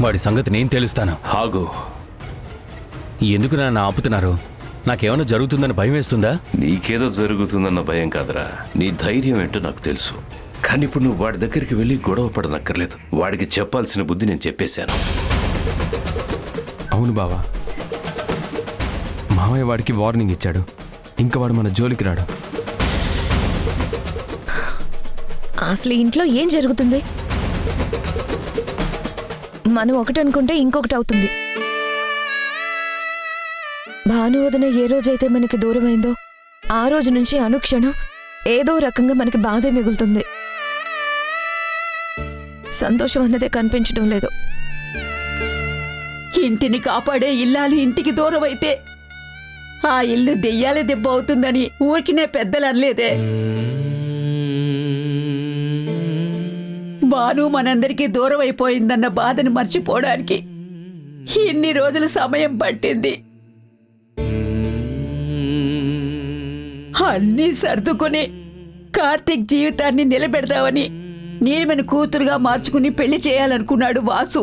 వాడి సంగతి నేను తెలుస్తాను. ఆగు. ఎందుకు నన్ను ఆపుతున్నారు? నాకేమైనా జరుగుతుందని భయం వేస్తుందా? నీకేదో జరుగుతుందన్న భయం కాదురా, నీ ధైర్యం ఏంటో నాకు తెలుసు. కానీ ఇప్పుడు నువ్వు వాడి దగ్గరికి వెళ్ళి గొడవ పడనక్కర్లేదు. వాడికి చెప్పాల్సిన బుద్ధి నేను చెప్పేశాను. అవును బావా, మామయ్య వాడికి వార్నింగ్ ఇచ్చాడు. ఇంకా వాడు మన జోలికి రాడు. అసలు ఇంట్లో ఏం జరుగుతుంది? మనం ఒకటి అనుకుంటే ఇంకొకటి అవుతుంది. భానువదన ఏ రోజైతే మనకి దూరమైందో ఆ రోజు నుంచి అనుక్షణం ఏదో రకంగా మనకి బాధే మిగులుతుంది. సంతోషం అన్నదే కనిపించడం లేదు. ఇంటిని కాపాడే ఇల్లాలు ఇంటికి దూరం అయితే ఆ ఇల్లు దెయ్యాల దెబ్బ అవుతుందని ఊరికినే పెద్దలు అనలేదే. బాను మనందరికీ దూరం అయిపోయిందన్న బాధను మర్చిపోవడానికి ఇన్ని రోజులు సమయం పట్టింది. అన్నీ సర్దుకుని కార్తీక్ జీవితాన్ని నిలబెడదామని నీలిమని కూతురుగా మార్చుకుని పెళ్లి చేయాలనుకున్నాడు వాసు.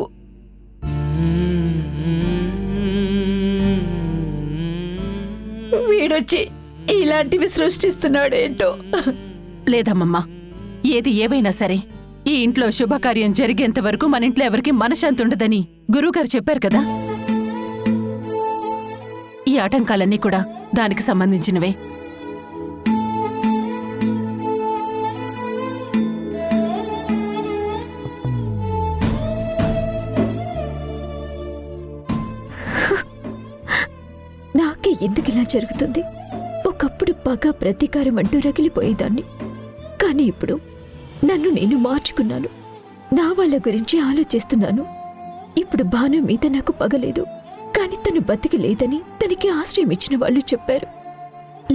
వీడొచ్చి ఇలాంటివి సృష్టిస్తున్నాడేంటో. లేదమ్మమ్మా, ఏది ఏవైనా సరే ఈ ఇంట్లో శుభకార్యం జరిగేంత వరకు మన ఇంట్లో ఎవరికి మనశ్శాంతి ఉండదని గురువుగారు చెప్పారు కదా. ఈ ఆటంకాలన్నీ కూడా దానికి సంబంధించినవే. నాకే ఎందుకు ఇలా జరుగుతుంది? ఒకప్పుడు పగ ప్రతీకారం అంటూ రగిలిపోయేదాన్ని. కానీ ఇప్పుడు నన్ను నేను మార్చుకున్నాను. నా వాళ్ళ గురించి ఆలోచిస్తున్నాను. ఇప్పుడు భాను మీద నాకు పగలేదు, కానీ తను బతికి లేదని తనకి ఆశ్రయం ఇచ్చిన వాళ్ళు చెప్పారు.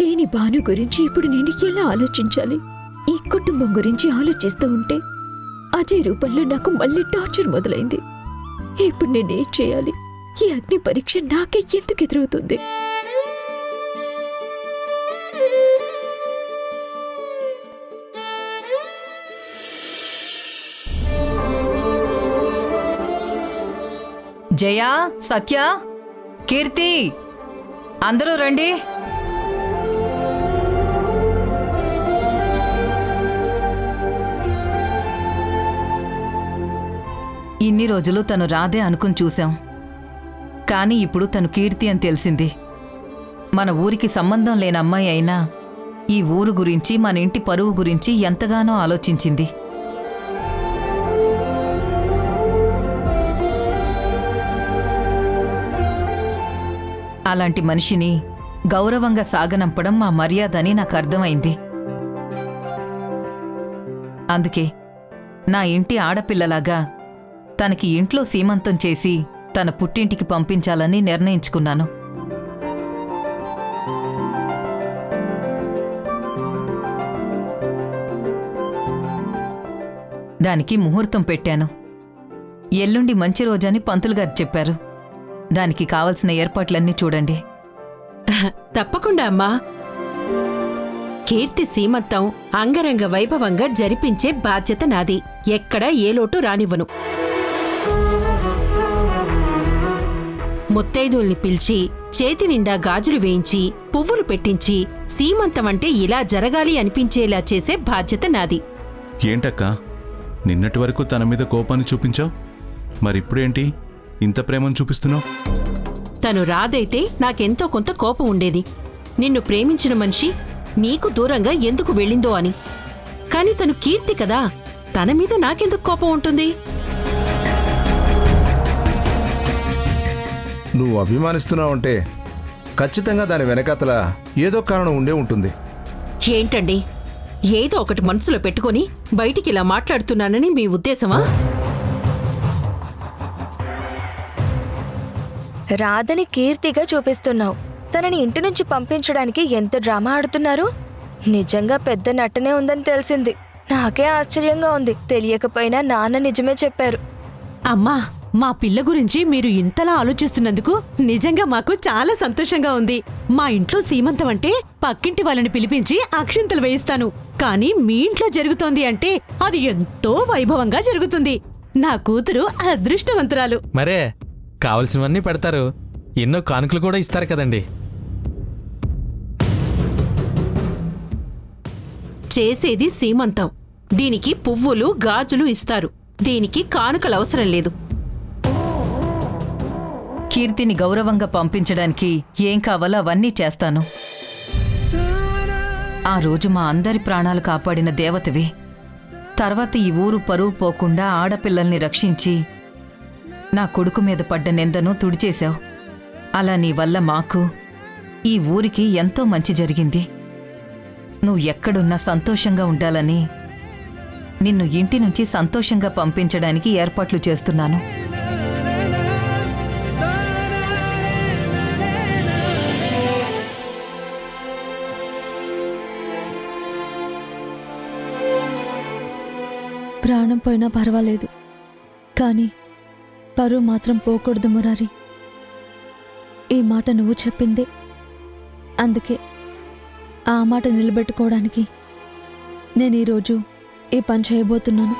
లేని భాను గురించి ఇప్పుడు నేను ఎలా ఆలోచించాలి? ఈ కుటుంబం గురించి ఆలోచిస్తూ ఉంటే అజయ్ రూపంలో నాకు మళ్ళీ టార్చర్ మొదలైంది. ఇప్పుడు నేనేం చేయాలి? ఈ అగ్ని పరీక్ష నాకే ఎందుకు ఎదురవుతుంది? జయా, సత్య, కీర్తి, అందరూ రండి. ఇన్ని రోజులు తను రాదే అనుకుని చూశాం, కానీ ఇప్పుడు తను కీర్తి అని తెలిసింది. మన ఊరికి సంబంధం లేని అమ్మాయి అయినా ఈ ఊరు గురించి, మన ఇంటి పరువు గురించి ఎంతగానో ఆలోచించింది. అలాంటి మనిషిని గౌరవంగా సాగనంపడం మా మర్యాద అని నాకు అర్థమైంది. అందుకే నా ఇంటి ఆడపిల్లలాగా తనకి ఇంట్లో సీమంతం చేసి తన పుట్టింటికి పంపించాలని నిర్ణయించుకున్నాను. దానికి ముహూర్తం పెట్టాను. ఎల్లుండి మంచి రోజని పంతులుగారు చెప్పారు. దానికి కావలసిన ఏర్పాట్లన్నీ చూడండి. తప్పకుండా అమ్మా. కీర్తి సీమంతం అంగరంగ వైభవంగా జరిపించే బాధ్యత నాది. ఎక్కడా ఏ లోటు రానివ్వను. ముత్తైదుల్ని పిలిచి చేతి నిండా గాజులు వేయించి పువ్వులు పెట్టించి సీమంతం అంటే ఇలా జరగాలి అనిపించేలా చేసే బాధ్యత నాది. ఏంటక్కా, నిన్నటి వరకు తన మీద కోపాన్ని చూపించావు, మరిప్పుడేంటి ఇంత ప్రేమను చూపిస్తున్నావు? తను రాదైతే నాకెంతో కొంత కోపం ఉండేది. నిన్ను ప్రేమించిన మనిషి నీకు దూరంగా ఎందుకు వెళ్ళిందో అని. కాని తను కీర్తి కదా, తన మీద నాకెందుకు కోపం ఉంటుంది? నువ్వు అభిమానిస్తున్నావంటే ఖచ్చితంగా దాని వెనకాతల ఏదో కారణం ఉండే ఉంటుంది. ఏంటండి, ఏదో ఒకటి మనసులో పెట్టుకుని బయటికిలా మాట్లాడుతున్నానని మీ ఉద్దేశమా? రాధని కీర్తిగా చూపిస్తున్నావు. తనని ఇంటి నుంచి పంపించడానికి ఎంత డ్రామా ఆడుతున్నారు. నిజంగా పెద్ద నటనే ఉందని తెలిసింది. నాకే ఆశ్చర్యంగా ఉంది. తెలియకపోయినా నాన్న నిజమే చెప్పారు. అమ్మా, మా పిల్ల గురించి మీరు ఇంతలా ఆలోచిస్తున్నందుకు నిజంగా మాకు చాలా సంతోషంగా ఉంది. మా ఇంట్లో సీమంతం అంటే పక్కింటి వాళ్ళని పిలిపించి అక్షింతలు వేయిస్తాను. కానీ మీ ఇంట్లో జరుగుతోంది అంటే అది ఎంతో వైభవంగా జరుగుతుంది. నా కూతురు అదృష్టవంతురాలు. మరే కావలసినవన్నీ పెడతారు, ఎన్నో కానుకలు కూడా ఇస్తారు కదండి. చేసేది సీమంతం. దీనికి పువ్వులు గాజులు ఇస్తారు. దీనికి కానుకలు అవసరం లేదు. కీర్తిని గౌరవంగా పంపించడానికి ఏం కావాలో అవన్నీ చేస్తాను. ఆ రోజు మా అందరి ప్రాణాలు కాపాడిన దేవతవి. తర్వాత ఈ ఊరు పరువు పోకుండా ఆడపిల్లల్ని రక్షించి నా కొడుకు మీద పడ్డ నిందను తుడిచేశావు. అలా నీ వల్ల మాకు, ఈ ఊరికి ఎంతో మంచి జరిగింది. నువ్వు ఎక్కడున్నా సంతోషంగా ఉండాలని నిన్ను ఇంటి నుంచి సంతోషంగా పంపించడానికి ఏర్పాట్లు చేస్తున్నాను. ప్రాణం పోయినా పర్వాలేదు, కానీ పరువు మాత్రం పోకూడదు మురారి. ఈ మాట నువ్వు చెప్పిందే. అందుకే ఆ మాట నిలబెట్టుకోవడానికి నేను ఈరోజు ఈ పని చేయబోతున్నాను.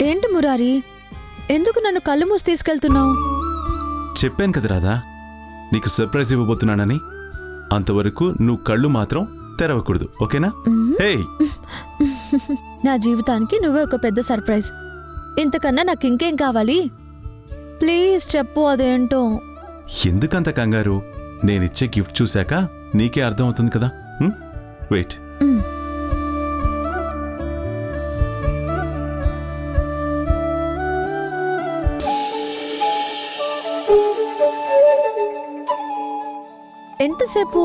ఏంటి మురారి, ఎందుకు నన్ను కళ్ళు మూసి తీసుకెళ్తున్నావు? చెప్పాను కదా రాధా, నీకు సర్ప్రైజ్ ఇవ్వబోతున్నానని. అంతవరకు నువ్వు కళ్ళు మాత్రం తెరవకూడదు, ఓకేనా? హే, నా జీవితానికి నువ్వే ఒక పెద్ద సర్ప్రైజ్. ఇంతకన్నా నాకు ఇంకేం కావాలి? ప్లీజ్ చెప్పు అదేంటో. ఎందుకంత కంగారు? నేనిచ్చే గిఫ్ట్ చూశాక నీకే అర్థమవుతుంది కదా. వెయిట్. ఎంతసేపు?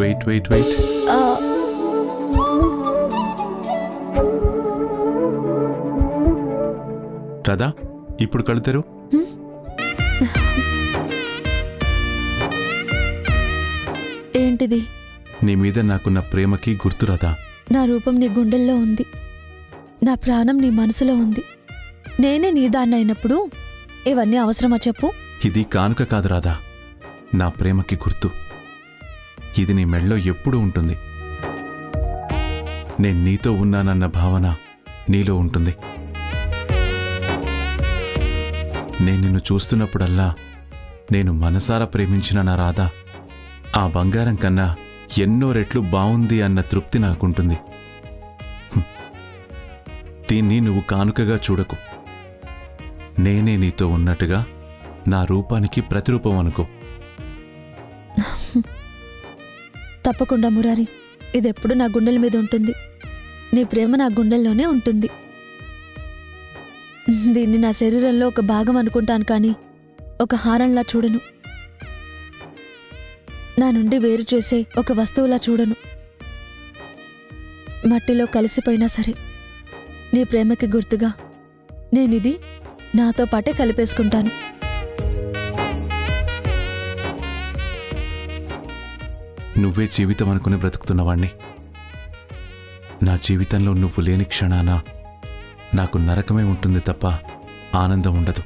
Wait wait wait. రాధా, ఇప్పుడు కళ్ళు తెరు. ఏంటిది? నీ మీద నాకున్న ప్రేమకి గుర్తు రాధా. నా రూపం నీ గుండెల్లో ఉంది, నా ప్రాణం నీ మనసులో ఉంది. నేనే నీ దాన్నైనప్పుడు ఇవన్నీ అవసరమా చెప్పు? ఇది కానుక కాదు రాధా, నా ప్రేమకి గుర్తు. ఇది నీ మెళ్ళో ఎప్పుడూ ఉంటుంది. నేను నీతో ఉన్నానన్న భావన నీలో ఉంటుంది. నేను నిన్ను చూస్తున్నప్పుడల్లా నేను మనసారా ప్రేమించిన నా రాధా ఆ బంగారం కన్నా ఎన్నో రెట్లు బావుంది అన్న తృప్తి నాకుంటుంది. దీన్ని నువ్వు కానుకగా చూడకు. నేనే నీతో ఉన్నట్టుగా నా రూపానికి ప్రతిరూపం అనుకో. తప్పకుండా మురారి, ఇదెప్పుడు నా గుండెల మీద ఉంటుంది. నీ ప్రేమ నా గుండెల్లోనే ఉంటుంది. దీన్ని నా శరీరంలో ఒక భాగం అనుకుంటాను, కానీ ఒక హారంలా చూడను. నా నుండి వేరు చేసే ఒక వస్తువులా చూడను. మట్టిలో కలిసిపోయినా సరే నీ ప్రేమకి గుర్తుగా నేనిది నాతో పాటే కలిపేసుకుంటాను. నువ్వే జీవితం అనుకుని బ్రతుకుతున్నవాణ్ణి. నా జీవితంలో నువ్వు లేని క్షణాన నాకు నరకమే ఉంటుంది తప్ప ఆనందం ఉండదు.